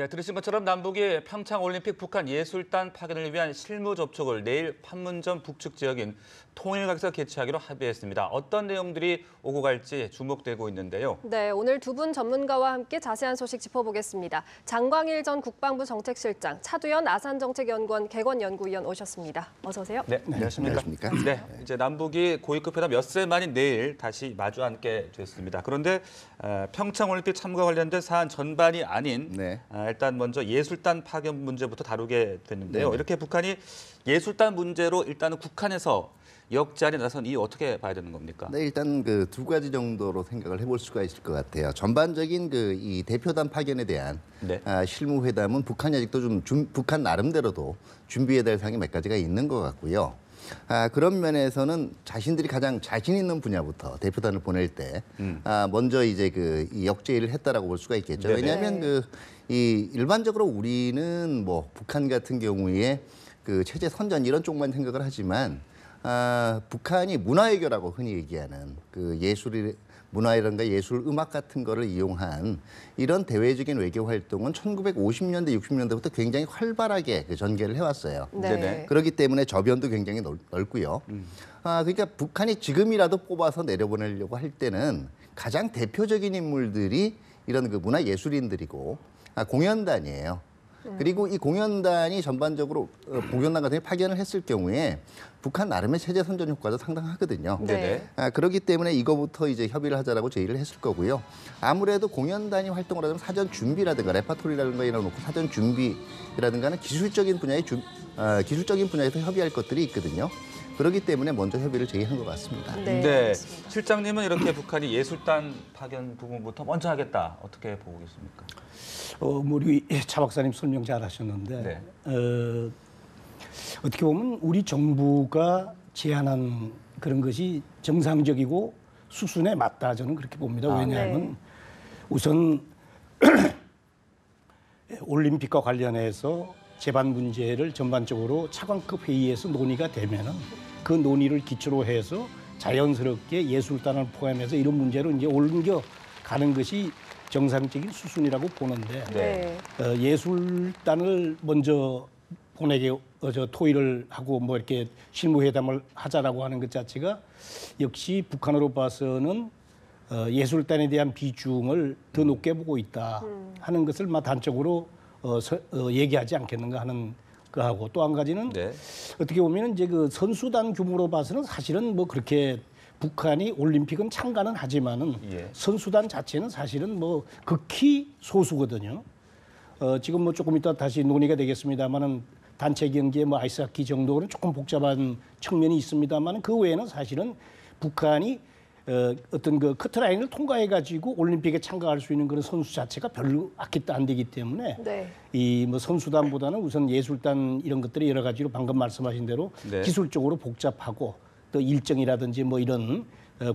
네, 들으신 것처럼 남북이 평창올림픽 북한 예술단 파견을 위한 실무 접촉을 내일 판문점 북측 지역인 통일각에서 개최하기로 합의했습니다. 어떤 내용들이 오고 갈지 주목되고 있는데요. 네, 오늘 두 분 전문가와 함께 자세한 소식 짚어보겠습니다. 장광일 전 국방부 정책실장, 차두현 아산정책연구원 개건연구위원 오셨습니다. 어서 오세요. 네, 안녕하십니까? 네, 이제 남북이 고위급 회담 엿새 만인 내일 다시 마주 앉게 됐습니다. 그런데 평창올림픽 참가 관련된 사안 전반이 아닌 일단 먼저 예술단 파견 문제부터 다루게 됐는데요. 이렇게 북한이 예술단 문제로 일단은 국한에서 역제안에 나선 이유 어떻게 봐야 되는 겁니까? 네, 일단 그 두 가지 정도로 생각을 해볼 수가 있을 것 같아요. 전반적인 이 대표단 파견에 대한 실무 회담은 북한이 아직도 북한 나름대로도 준비해야 될 사항이 몇 가지가 있는 것 같고요. 그런 면에서는 자신들이 가장 자신 있는 분야부터 대표단을 보낼 때 먼저 이제 이 역제의를 했다라고 볼 수가 있겠죠. 왜냐하면 일반적으로 우리는 뭐 북한 같은 경우에 그 체제 선전 이런 쪽만 생각을 하지만 북한이 문화외교라고 흔히 얘기하는 그 문화라든가 예술, 음악 같은 거를 이용한 이런 대외적인 외교 활동은 1950년대, 60년대부터 굉장히 활발하게 전개를 해왔어요. 그렇기 때문에 저변도 굉장히 넓고요. 그러니까 북한이 지금이라도 뽑아서 내려보내려고 할 때는 가장 대표적인 인물들이 이런 그 문화예술인들이고 공연단이에요. 그리고 이 공연단이 전반적으로 공연단 같은 게 파견을 했을 경우에 북한 나름의 체제 선전 효과도 상당하거든요. 그렇기 때문에 이거부터 이제 협의를 하자라고 제의를 했을 거고요. 아무래도 공연단이 활동을 하려면 사전 준비라든가 레파토리라든가 이런 놓고 사전 준비라든가는 기술적인 분야에서 협의할 것들이 있거든요. 그렇기 때문에 먼저 협의를 제의한 것 같습니다. 네, 실장님은 이렇게 북한이 예술단 파견 부분부터 먼저 하겠다. 어떻게 보고 계십니까? 우리 차 박사님 설명 잘하셨는데 어떻게 보면 우리 정부가 제안한 그런 것이 정상적이고 수순에 맞다 저는 그렇게 봅니다. 왜냐하면 우선 올림픽과 관련해서 제반 문제를 전반적으로 차관급 회의에서 논의가 되면은 그 논의를 기초로 해서 자연스럽게 예술단을 포함해서 이런 문제로 이제 옮겨 가는 것이 정상적인 수순이라고 보는데 예술단을 먼저 보내게 토의를 하고 뭐 이렇게 실무회담을 하자라고 하는 것 자체가 역시 북한으로 봐서는 예술단에 대한 비중을 더 높게 보고 있다 하는 것을 단적으로 얘기하지 않겠는가 하는 거하고 또 한 가지는 어떻게 보면 이제 그 선수단 규모로 봐서는 사실은 뭐 그렇게 북한이 올림픽은 참가는 하지만은 선수단 자체는 사실은 뭐 극히 소수거든요. 지금 뭐 조금 이따 다시 논의가 되겠습니다만은 단체 경기에 뭐 아이스하키 정도는 조금 복잡한 측면이 있습니다만은 그 외에는 사실은 북한이 어떤 그 커트라인을 통과해 가지고 올림픽에 참가할 수 있는 그런 선수 자체가 별로 안 되기 때문에 이 뭐 선수단보다는 우선 예술단 이런 것들이 여러 가지로 방금 말씀하신 대로 기술적으로 복잡하고 또 일정이라든지 뭐 이런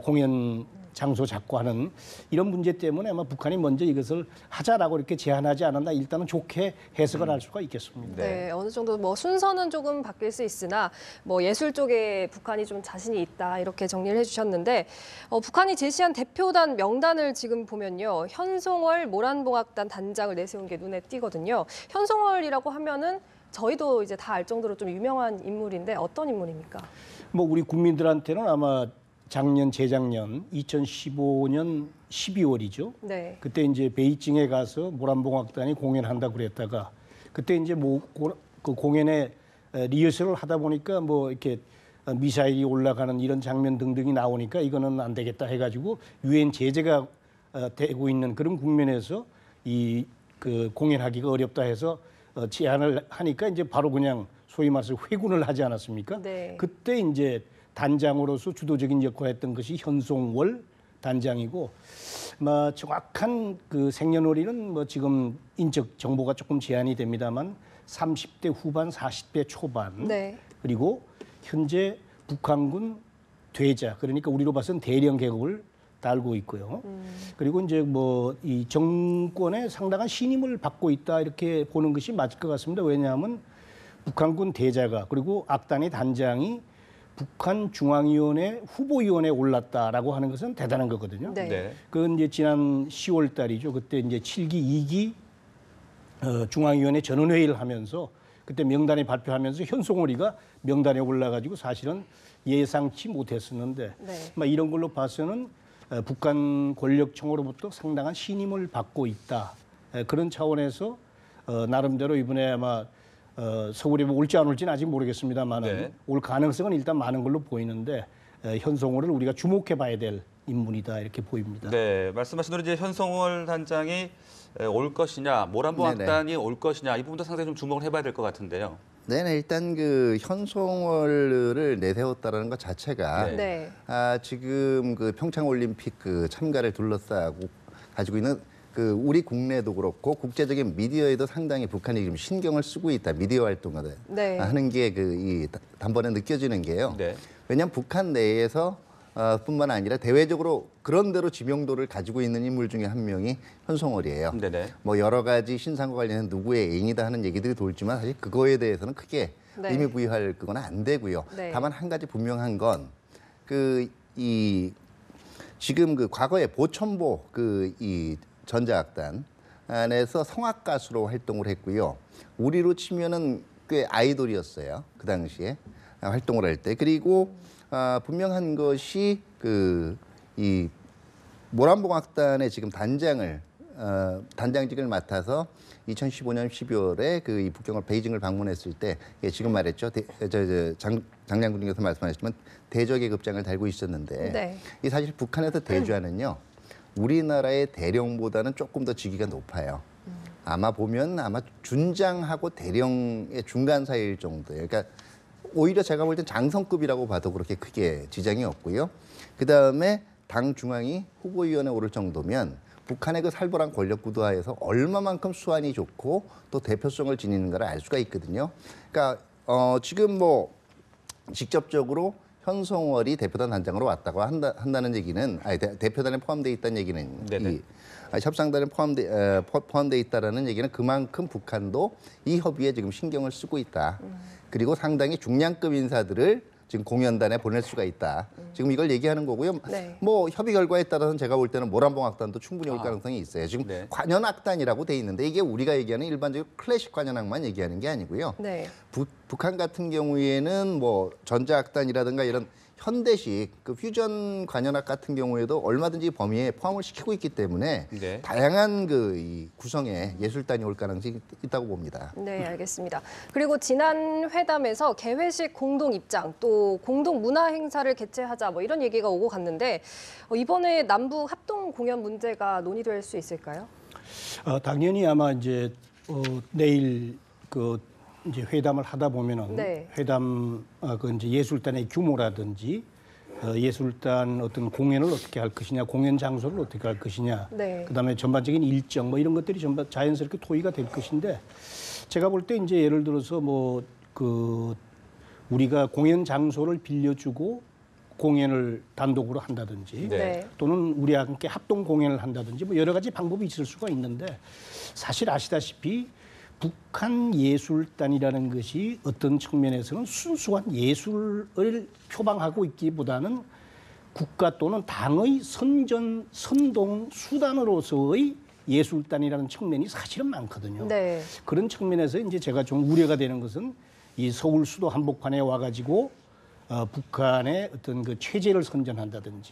공연 장소 잡고 하는 이런 문제 때문에 아마 북한이 먼저 이것을 하자라고 이렇게 제안하지 않았나 일단은 좋게 해석을 할 수가 있겠습니다. 네, 어느 정도 뭐 순서는 조금 바뀔 수 있으나 뭐 예술 쪽에 북한이 좀 자신이 있다 이렇게 정리를 해주셨는데 북한이 제시한 대표단 명단을 지금 보면요. 현송월 모란봉악단 단장을 내세운 게 눈에 띄거든요. 현송월이라고 하면은 저희도 이제 다 알 정도로 좀 유명한 인물인데 어떤 인물입니까? 뭐 우리 국민들한테는 아마 재작년 2015년 12월이죠. 그때 이제 베이징에 가서 모란봉악단이 공연한다고 그랬다가 그때 이제 그 공연에 리허설을 하다 보니까 뭐 이렇게 미사일이 올라가는 이런 장면 등등이 나오니까 이거는 안 되겠다 해가지고 유엔 제재가 되고 있는 그런 국면에서 그 공연하기가 어렵다 해서 제안을 하니까 이제 바로 그냥 소위 말해서 회군을 하지 않았습니까? 그때 이제 단장으로서 주도적인 역할을 했던 것이 현송월 단장이고, 정확한 그 생년월일은 뭐 지금 인적 정보가 조금 제한이 됩니다만 30대 후반, 40대 초반 그리고 현재 북한군 대자 그러니까 우리로 봐서는 대령 계급을 달고 있고요. 그리고 이제 뭐 이 정권의 상당한 신임을 받고 있다 이렇게 보는 것이 맞을 것 같습니다. 왜냐하면 북한군 대자가 그리고 악단의 단장이 북한 중앙위원회 후보위원회에 올랐다라고 하는 것은 대단한 거거든요. 그건 이제 지난 10월 달이죠. 그때 이제 7기 2기 중앙위원회 전원회의를 하면서 그때 명단이 발표하면서 현송월이가 명단에 올라가지고 사실은 예상치 못했었는데 네. 이런 걸로 봐서는 북한 권력청으로부터 상당한 신임을 받고 있다. 그런 차원에서 나름대로 이번에 아마 서울이 올지 안 올지는 아직 모르겠습니다만은 네. 올 가능성은 일단 많은 걸로 보이는데 현송월을 우리가 주목해봐야 될 인물이다 이렇게 보입니다. 네, 말씀하신 대로 이제 현송월 단장이 올 것이냐, 모란봉 네네. 악단이 올 것이냐 이 부분도 상당히 좀 주목을 해봐야 될 것 같은데요. 네네, 일단 그 현송월을 내세웠다라는 것 자체가 네. 지금 그 평창 올림픽 그 참가를 둘러싸고 가지고 있는 그 우리 국내도 그렇고 국제적인 미디어에도 상당히 북한이 지금 신경을 쓰고 있다. 미디어 활동을 네. 하는 게 그 이 단번에 느껴지는 게요. 네. 왜냐하면 북한 내에서 뿐만 아니라 대외적으로 그런 대로 지명도를 가지고 있는 인물 중에 한 명이 현송월이에요. 네네. 뭐 여러 가지 신상과 관련해서 누구의 애인이다 하는 얘기들이 돌지만 사실 그거에 대해서는 크게 네. 의미 부여할 그건 안 되고요. 네. 다만 한 가지 분명한 건 그 이 지금 그 과거에 보천보 그 이 전자악단 안에서 성악 가수로 활동을 했고요. 우리로 치면은 꽤 아이돌이었어요. 그 당시에 활동을 할 때. 그리고 분명한 것이 그 이 모란봉악단의 지금 단장직을 맡아서 2015년 12월에 그 이 북경을 베이징을 방문했을 때 지금 말했죠. 장장군님께서 말씀하셨지만 대적의 급장을 달고 있었는데 네. 이 사실 북한에서 대주하는요. 우리나라의 대령보다는 조금 더 직위가 높아요. 아마 준장하고 대령의 중간 사이일 정도예요. 그러니까 오히려 제가 볼 땐 장성급이라고 봐도 그렇게 크게 지장이 없고요. 그다음에 당 중앙이 후보위원회에 오를 정도면 북한의 그 살벌한 권력 구도하에서 얼마만큼 수완이 좋고 또 대표성을 지니는가를 알 수가 있거든요. 그러니까 지금 뭐 직접적으로 현송월이 대표단 단장으로 왔다고 한다는 얘기는 대표단에 포함되어 있다는 얘기는 네네. 협상단에 포함되어 있다라는 얘기는 그만큼 북한도 이 협의에 지금 신경을 쓰고 있다. 그리고 상당히 중량급 인사들을 지금 공연단에 보낼 수가 있다. 지금 이걸 얘기하는 거고요. 네. 뭐 협의 결과에 따라서는 제가 볼 때는 모란봉악단도 충분히 올 가능성이 있어요. 지금 네. 관현악단이라고 돼 있는데 이게 우리가 얘기하는 일반적으로 클래식 관현악만 얘기하는 게 아니고요. 네. 북한 같은 경우에는 뭐 전자악단이라든가 이런 현대식 그 퓨전 관현악 같은 경우에도 얼마든지 범위에 포함을 시키고 있기 때문에 네. 다양한 그 이 구성의 예술단이 올 가능성이 있다고 봅니다. 네, 알겠습니다. 그리고 지난 회담에서 개회식 공동 입장, 또 공동 문화 행사를 개최하자 뭐 이런 얘기가 오고 갔는데 이번에 남북 합동 공연 문제가 논의될 수 있을까요? 당연히 아마 이제 내일 그 이제 회담을 하다 보면은 네. 회담 그 이제 예술단의 규모라든지 예술단 어떤 공연을 어떻게 할 것이냐, 공연 장소를 어떻게 할 것이냐, 네. 그다음에 전반적인 일정 뭐 이런 것들이 전반 자연스럽게 토의가 될 것인데 제가 볼 때 이제 예를 들어서 뭐 그 우리가 공연 장소를 빌려주고 공연을 단독으로 한다든지 네. 또는 우리와 함께 합동 공연을 한다든지 뭐 여러 가지 방법이 있을 수가 있는데 사실 아시다시피 북한 예술단이라는 것이 어떤 측면에서는 순수한 예술을 표방하고 있기보다는 국가 또는 당의 선동 수단으로서의 예술단이라는 측면이 사실은 많거든요. 네. 그런 측면에서 이제 제가 좀 우려가 되는 것은 이 서울 수도 한복판에 와가지고 북한의 어떤 그 체제를 선전한다든지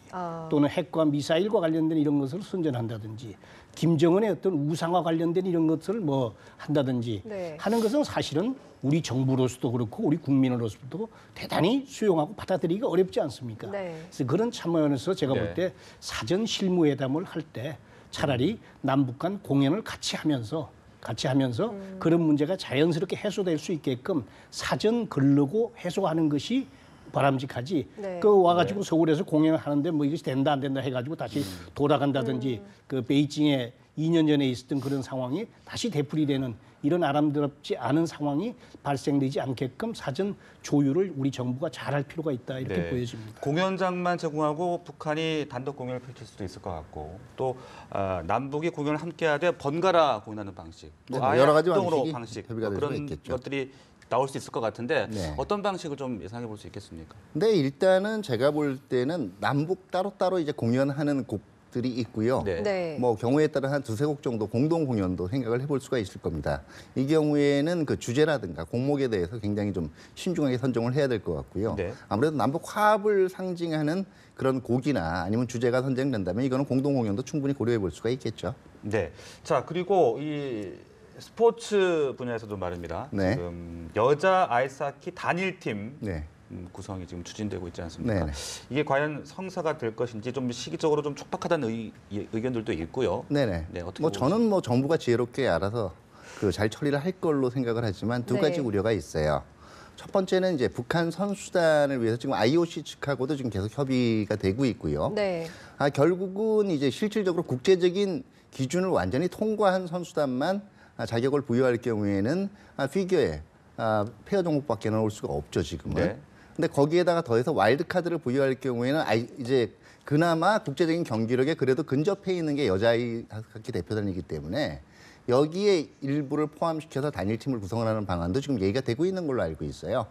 또는 핵과 미사일과 관련된 이런 것을 선전한다든지 김정은의 어떤 우상과 관련된 이런 것을 뭐 한다든지 네. 하는 것은 사실은 우리 정부로서도 그렇고 우리 국민으로서도 대단히 수용하고 받아들이기가 어렵지 않습니까? 네. 그래서 그런 차원에서 제가 네. 볼 때 사전 실무회담을 할 때 차라리 남북 간 공연을 같이 하면서 그런 문제가 자연스럽게 해소될 수 있게끔 사전 걸르고 해소하는 것이 바람직하지. 네. 그 와가지고 서울에서 공연을 하는데 뭐 이것이 된다 안 된다 해가지고 다시 돌아간다든지 그 베이징에 2년 전에 있었던 그런 상황이 다시 되풀이되는 이런 아름답지 않은 상황이 발생되지 않게끔 사전 조율을 우리 정부가 잘할 필요가 있다 이렇게 네. 보여집니다. 공연장만 제공하고 북한이 단독 공연을 펼칠 수도 있을 것 같고 또 남북이 공연을 함께하되 번갈아 공연하는 방식, 또 네, 아예 여러 가지 합동으로 방식이 방식 협의가 될 수가 그런 있겠죠. 것들이 나올 수 있을 것 같은데 네. 어떤 방식을 좀 예상해 볼 수 있겠습니까? 근데 일단은 제가 볼 때는 남북 따로따로 이제 공연하는 곡들이 있고요. 네. 네. 뭐 경우에 따라 한 두세 곡 정도 공동 공연도 생각을 해볼 수가 있을 겁니다. 이 경우에는 그 주제라든가 곡목에 대해서 굉장히 좀 신중하게 선정을 해야 될 것 같고요. 네. 아무래도 남북 화합을 상징하는 그런 곡이나 아니면 주제가 선정된다면 이거는 공동 공연도 충분히 고려해 볼 수가 있겠죠. 네. 자, 그리고 이 스포츠 분야에서도 말입니다. 네. 지금 여자 아이스하키 단일팀 네. 구성이 지금 추진되고 있지 않습니까? 네. 이게 과연 성사가 될 것인지 좀 시기적으로 좀 촉박하다는 의견들도 있고요. 네네. 네, 어떻게 뭐 저는 뭐 정부가 지혜롭게 알아서 그 잘 처리를 할 걸로 생각을 하지만 두 네. 가지 우려가 있어요. 첫 번째는 이제 북한 선수단을 위해서 지금 IOC 측하고도 지금 계속 협의가 되고 있고요. 네. 결국은 이제 실질적으로 국제적인 기준을 완전히 통과한 선수단만 자격을 부여할 경우에는 피겨에 페어 종목밖에는 올 수가 없죠 지금은. 네. 근데 거기에다가 더해서 와일드 카드를 부여할 경우에는 이제 그나마 국제적인 경기력에 그래도 근접해 있는 게 여자 아이스하키 대표단이기 때문에 여기에 일부를 포함시켜서 단일팀을 구성하는 방안도 지금 얘기가 되고 있는 걸로 알고 있어요.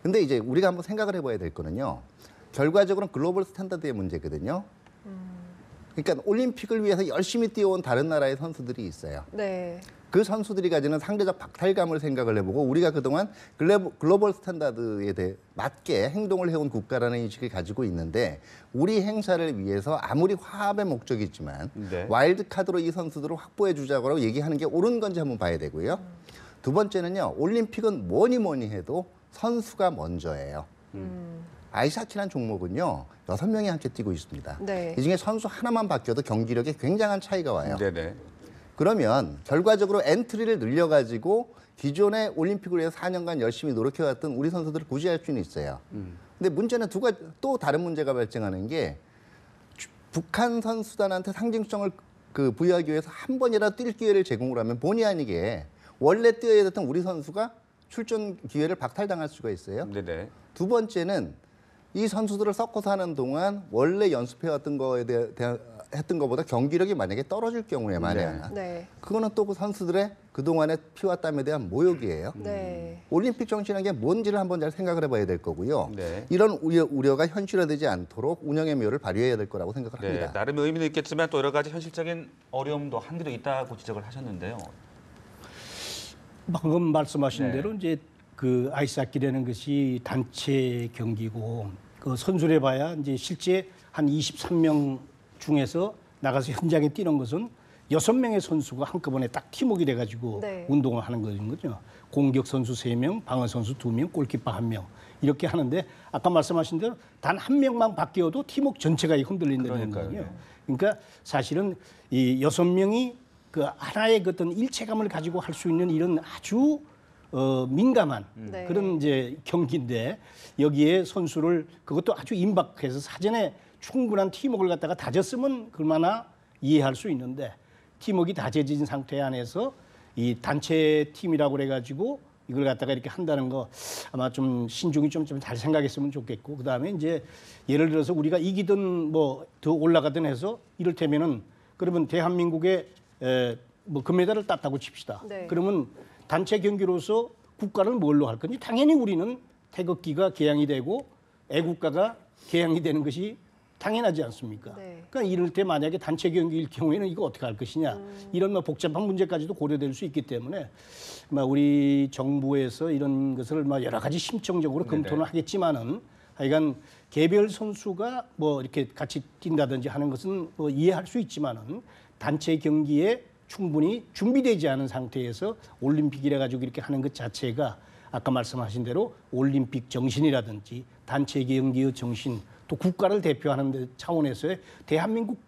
근데 이제 우리가 한번 생각을 해봐야 될 거는요. 결과적으로는 글로벌 스탠다드의 문제거든요. 그러니까 올림픽을 위해서 열심히 뛰어온 다른 나라의 선수들이 있어요. 네. 그 선수들이 가지는 상대적 박탈감을 생각을 해보고 우리가 그동안 글로벌 스탠다드에 대해 맞게 행동을 해온 국가라는 인식을 가지고 있는데 우리 행사를 위해서 아무리 화합의 목적이지만 네. 와일드 카드로 이 선수들을 확보해 주자고 얘기하는 게 옳은 건지 한번 봐야 되고요. 두 번째는요. 올림픽은 뭐니 해도 선수가 먼저예요. 아이스하키란 종목은요. 6명이 함께 뛰고 있습니다. 네. 이 중에 선수 하나만 바뀌어도 경기력에 굉장한 차이가 와요. 네네. 그러면 결과적으로 엔트리를 늘려가지고 기존의 올림픽을 위해서 4년간 열심히 노력해왔던 우리 선수들을 구제할 수는 있어요. 근데 문제는 또 다른 문제가 발생하는 게 북한 선수단한테 상징성을 부여하기 위해서 한 번이라도 뛸 기회를 제공을 하면 본의 아니게 원래 뛰어야 됐던 우리 선수가 출전 기회를 박탈당할 수가 있어요. 네네. 두 번째는 이 선수들을 섞어서 하는 동안 원래 연습해왔던 거에 대한 했던 것보다 경기력이 만약에 떨어질 경우에 만에 하나 네. 그거는 또 그 선수들의 그동안의 피와 땀에 대한 모욕이에요. 네. 올림픽 정신이라는 게 뭔지를 한번 잘 생각을 해봐야 될 거고요. 네. 이런 우려가 현실화되지 않도록 운영의 묘를 발휘해야 될 거라고 생각을 네, 합니다. 나름의 의미는 있겠지만 또 여러 가지 현실적인 어려움도 한계도 있다고 지적을 하셨는데요. 방금 말씀하신 네. 대로 이제 그 아이스하키라는 것이 단체 경기고 그 선수를 봐야 이제 실제 한 23명 중에서 나가서 현장에 뛰는 것은 6명의 선수가 한꺼번에 딱 팀워크가 돼가지고 네. 운동을 하는 거죠. 공격 선수 3명, 방어 선수 2명, 골키퍼 1명 이렇게 하는데 아까 말씀하신 대로 단 한 명만 바뀌어도 팀워크 전체가 흔들린다는 거예요. 그러니까 사실은 이 6명이 그 하나의 그 어떤 일체감을 가지고 할 수 있는 이런 아주 민감한 네. 그런 이제 경기인데 여기에 선수를 그것도 아주 임박해서 사전에 충분한 팀워크를 갖다가 다졌으면 그만나 이해할 수 있는데 팀워크가 다져진 상태 안에서 이 단체 팀이라고 그래가지고 이걸 갖다가 이렇게 한다는 거 아마 좀 신중히 좀 잘 생각했으면 좋겠고 그다음에 이제 예를 들어서 우리가 이기든 뭐 더 올라가든 해서 이를테면은 그러면 대한민국의 뭐 금메달을 땄다고 칩시다. 네. 그러면 단체 경기로서 국가를 뭘로 할 건지 당연히 우리는 태극기가 개양이 되고 애국가가 개양이 되는 것이 당연하지 않습니까? 네. 그러니까 이럴 때 만약에 단체 경기일 경우에는 이거 어떻게 할 것이냐 이런 뭐 복잡한 문제까지도 고려될 수 있기 때문에 우리 정부에서 이런 것을 여러 가지 심층적으로 검토는 하겠지만은 하여간 개별 선수가 뭐 이렇게 같이 뛴다든지 하는 것은 뭐 이해할 수 있지만은 단체 경기에 충분히 준비되지 않은 상태에서 올림픽이라 가지고 이렇게 하는 것 자체가 아까 말씀하신 대로 올림픽 정신이라든지 단체 경기의 정신 또 국가를 대표하는 차원에서의 대한민국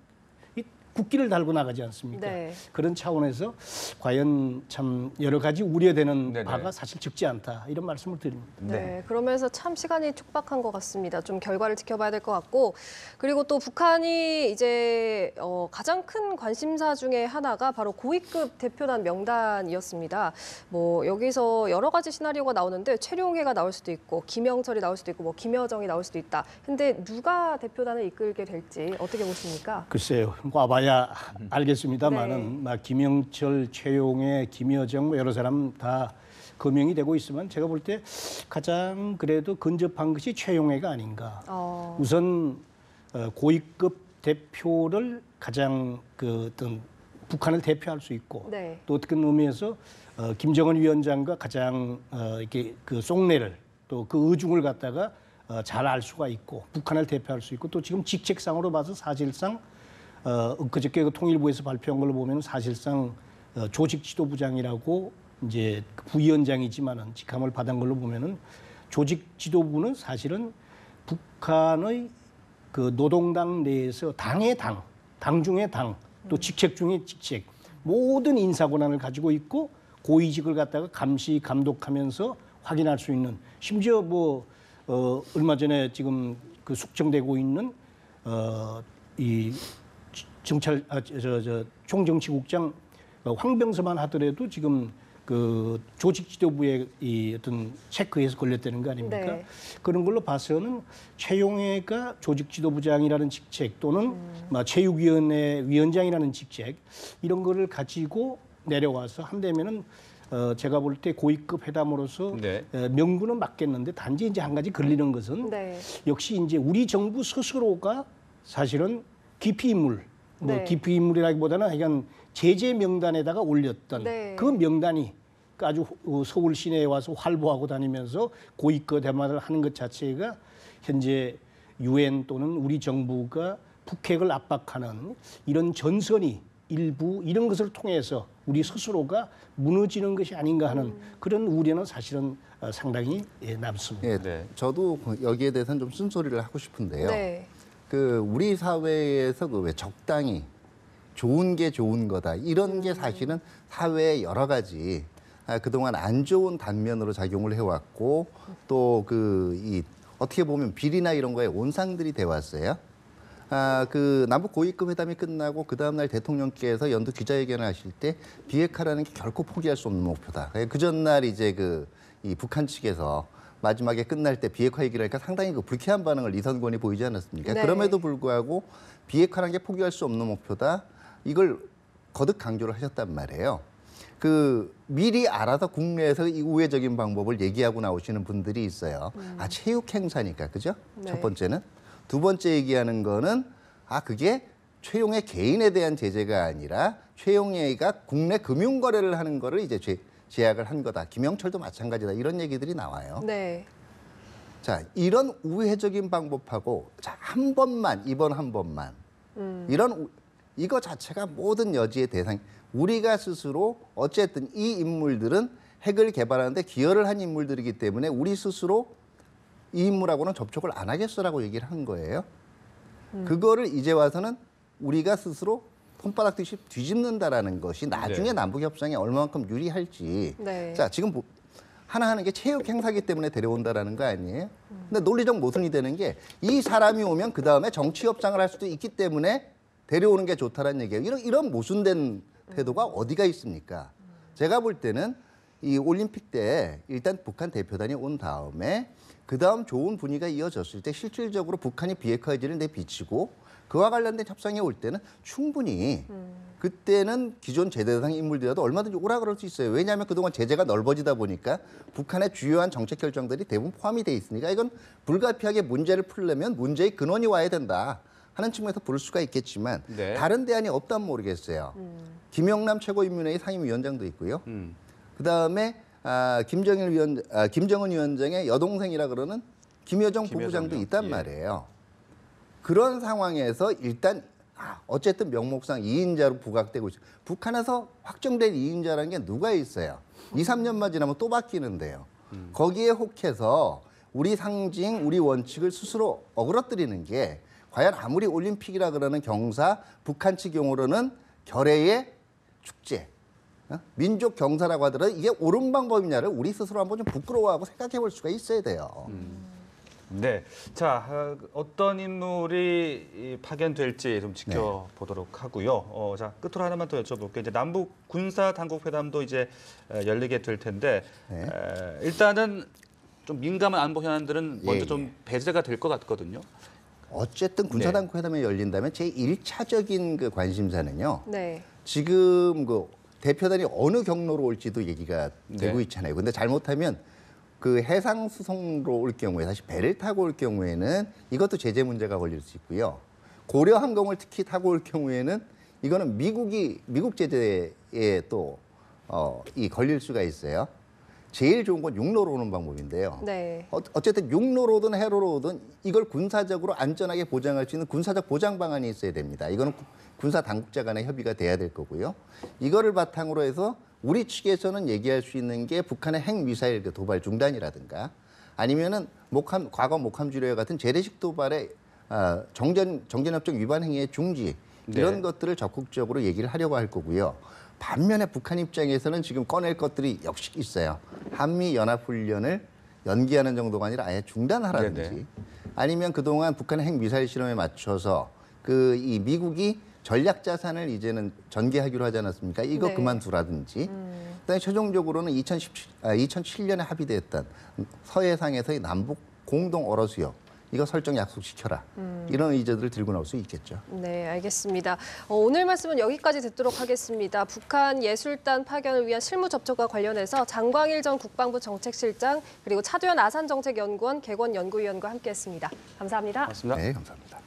국기를 달고 나가지 않습니까? 네. 그런 차원에서 과연 참 여러 가지 우려되는 네네. 바가 사실 적지 않다 이런 말씀을 드립니다. 네, 그러면서 참 시간이 촉박한 것 같습니다. 좀 결과를 지켜봐야 될 것 같고 그리고 또 북한이 이제 가장 큰 관심사 중에 하나가 바로 고위급 대표단 명단이었습니다. 뭐 여기서 여러 가지 시나리오가 나오는데 최룡해가 나올 수도 있고 김영철이 나올 수도 있고 뭐 김여정이 나올 수도 있다. 근데 누가 대표단을 이끌게 될지 어떻게 보십니까? 글쎄요, 와봐야 알겠습니다만은 김영철, 최용해, 김여정 뭐 여러 사람 다 거명이 되고 있으면 제가 볼 때 가장 그래도 근접한 것이 최용해가 아닌가. 우선 고위급 대표를 가장 그 어떤 북한을 대표할 수 있고 네. 또 어떤 의미에서 김정은 위원장과 가장 이렇게 그 속내를 또 그 의중을 갖다가 잘 알 수가 있고 북한을 대표할 수 있고 또 지금 직책상으로 봐서 사실상 그저께 그 통일부에서 발표한 걸로 보면 사실상 조직 지도부장이라고 이제 부위원장이지만은 직함을 받은 걸로 보면은 조직 지도부는 사실은 북한의 그 노동당 내에서 당의 당 중의 당, 또 직책 중의 직책 모든 인사 권한을 가지고 있고 고위직을 갖다가 감시 감독하면서 확인할 수 있는 심지어 얼마 전에 지금 그 숙정되고 있는 이 정찰 총정치국장 황병서만 하더라도 지금 그 조직 지도부의 이 어떤 체크에서 걸렸다는 거 아닙니까? 네. 그런 걸로 봐서는 최용해가 조직 지도부장이라는 직책 또는 체육위원회 위원장이라는 직책 이런 거를 가지고 내려와서 한다면은 제가 볼 때 고위급 회담으로서 네. 명분은 맞겠는데 단지 이제 한 가지 걸리는 것은 네. 역시 이제 우리 정부 스스로가 사실은 기피 인물, 네. 기피 인물이라기보다는 하여간 제재 명단에다가 올렸던 네. 그 명단이 아주 서울 시내에 와서 활보하고 다니면서 고위급 대마를 하는 것 자체가 현재 유엔 또는 우리 정부가 북핵을 압박하는 이런 전선이 일부 이런 것을 통해서 우리 스스로가 무너지는 것이 아닌가 하는 그런 우려는 사실은 상당히 남습니다. 예, 네. 저도 여기에 대해서는 좀 쓴소리를 하고 싶은데요. 네. 그 우리 사회에서 그 왜 적당히 좋은 게 좋은 거다 이런 게 사실은 사회의 여러 가지 그동안 안 좋은 단면으로 작용을 해왔고 또 이 어떻게 보면 비리나 이런 거에 온상들이 돼 왔어요. 그 남북 고위급 회담이 끝나고 그 다음날 대통령께서 연두 기자회견을 하실 때 비핵화라는 게 결코 포기할 수 없는 목표다. 그 전날 이제 이 북한 측에서 마지막에 끝날 때 비핵화 얘기를 하니까 상당히 그 불쾌한 반응을 이선권이 보이지 않았습니까? 네. 그럼에도 불구하고 비핵화라는 게 포기할 수 없는 목표다. 이걸 거듭 강조를 하셨단 말이에요. 미리 알아서 국내에서 이 우회적인 방법을 얘기하고 나오시는 분들이 있어요. 체육 행사니까, 그죠? 네. 첫 번째는. 두 번째 얘기하는 거는 그게 최용해 개인에 대한 제재가 아니라 최용해가 국내 금융 거래를 하는 거를 이제 제약을 한 거다. 김영철도 마찬가지다. 이런 얘기들이 나와요. 네. 자, 이런 우회적인 방법하고 한 번만 이번 한 번만 이거 자체가 모든 여지의 대상. 우리가 스스로 어쨌든 이 인물들은 핵을 개발하는데 기여를 한 인물들이기 때문에 우리 스스로 이 인물하고는 접촉을 안 하겠어라고 얘기를 한 거예요. 그거를 이제 와서는 우리가 스스로 손바닥 듯이 뒤집는다라는 것이 나중에 네. 남북 협상에 얼마만큼 유리할지. 네. 자, 지금 하나 하는 게 체육 행사기 때문에 데려온다라는 거 아니에요? 근데 논리적 모순이 되는 게 이 사람이 오면 그 다음에 정치 협상을 할 수도 있기 때문에 데려오는 게 좋다라는 얘기예요. 이런 모순된 태도가 어디가 있습니까? 제가 볼 때는 이 올림픽 때 일단 북한 대표단이 온 다음에 그 다음 좋은 분위기가 이어졌을 때 실질적으로 북한이 비핵화 의지를 내비치고 그와 관련된 협상이 올 때는 충분히 그때는 기존 제재 대상 인물들이라도 얼마든지 오라 그럴 수 있어요. 왜냐하면 그동안 제재가 넓어지다 보니까 북한의 주요한 정책 결정들이 대부분 포함이 돼 있으니까 이건 불가피하게 문제를 풀려면 문제의 근원이 와야 된다 하는 측면에서 부를 수가 있겠지만 네. 다른 대안이 없다면 모르겠어요. 김영남 최고인민회의 상임위원장도 있고요. 그다음에 김정은 위원장의 여동생이라 그러는 김여정 부부장도 있단 말이에요. 그런 상황에서 일단 어쨌든 명목상 2인자로 부각되고 있어요. 북한에서 확정된 2인자라는 게 누가 있어요? 2, 3년만 지나면 또 바뀌는데요. 거기에 혹해서 우리 상징, 우리 원칙을 스스로 어그러뜨리는 게 과연 아무리 올림픽이라 그러는 경사, 북한 측 용어로는 결의의 축제, 민족 경사라고 하더라도 이게 옳은 방법이냐를 우리 스스로 한번 좀 부끄러워하고 생각해 볼 수가 있어야 돼요. 네, 자 어떤 인물이 파견될지 좀 지켜보도록 하고요. 자 끝으로 하나만 더 여쭤볼게요. 이제 남북 군사 당국 회담도 이제 열리게 될 텐데 일단은 좀 민감한 안보 현안들은 먼저 좀 배제가 될 것 같거든요. 어쨌든 군사당국 회담이 열린다면 제 1차적인 그 관심사는요. 네. 지금 그 대표단이 어느 경로로 올지도 얘기가 되고 있잖아요. 근데 잘못하면 그 해상 수송으로 올 경우에 사실 배를 타고 올 경우에는 이것도 제재 문제가 걸릴 수 있고요. 고려 항공을 특히 타고 올 경우에는 이거는 미국 제재에 또 이 걸릴 수가 있어요. 제일 좋은 건 육로로 오는 방법인데요. 네. 어쨌든 육로로든 해로로 오든 이걸 군사적으로 안전하게 보장할 수 있는 군사적 보장 방안이 있어야 됩니다. 이거는 군사 당국자 간의 협의가 돼야 될 거고요. 이거를 바탕으로 해서 우리 측에서는 얘기할 수 있는 게 북한의 핵미사일 도발 중단이라든가 아니면은 과거 목함주례와 같은 재래식 도발의 정전협정 위반 행위의 중지 이런 것들을 적극적으로 얘기를 하려고 할 거고요. 반면에 북한 입장에서는 지금 꺼낼 것들이 역시 있어요. 한미 연합훈련을 연기하는 정도가 아니라 아예 중단하라든지 아니면 그동안 북한의 핵미사일 실험에 맞춰서 이 미국이 전략 자산을 이제는 전개하기로 하지 않았습니까? 이거 그만두라든지. 그다음에 최종적으로는 2007년에 합의됐던 서해상에서의 남북 공동 어로수역 이거 설정 약속시켜라. 이런 의제들을 들고 나올 수 있겠죠. 네, 알겠습니다. 오늘 말씀은 여기까지 듣도록 하겠습니다. 북한 예술단 파견을 위한 실무 접촉과 관련해서 장광일 전 국방부 정책실장 그리고 차두현 아산정책연구원 개권연구위원과 함께했습니다. 감사합니다. 고맙습니다. 네, 감사합니다.